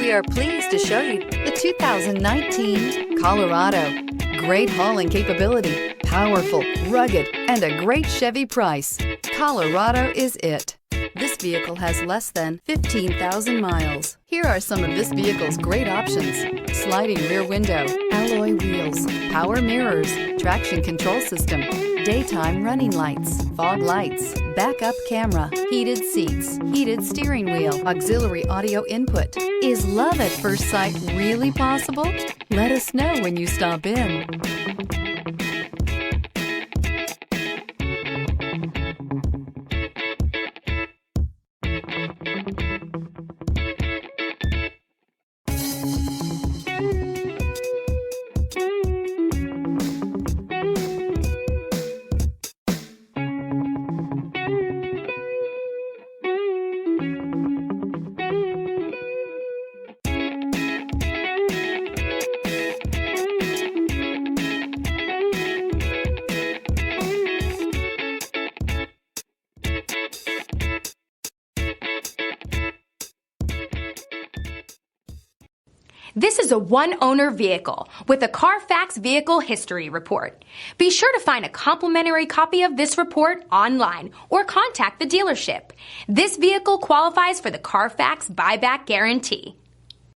We are pleased to show you the 2019 Colorado. Great hauling capability, powerful, rugged, and a great Chevy price. Colorado is it. This vehicle has less than 15,000 miles. Here are some of this vehicle's great options: sliding rear window, alloy wheels, power mirrors, traction control system, daytime running lights, fog lights, backup camera, heated seats, heated steering wheel, auxiliary audio input. Is love at first sight really possible? Let us know when you stop in. This is a one-owner vehicle with a Carfax Vehicle History Report. Be sure to find a complimentary copy of this report online or contact the dealership. This vehicle qualifies for the Carfax Buyback Guarantee.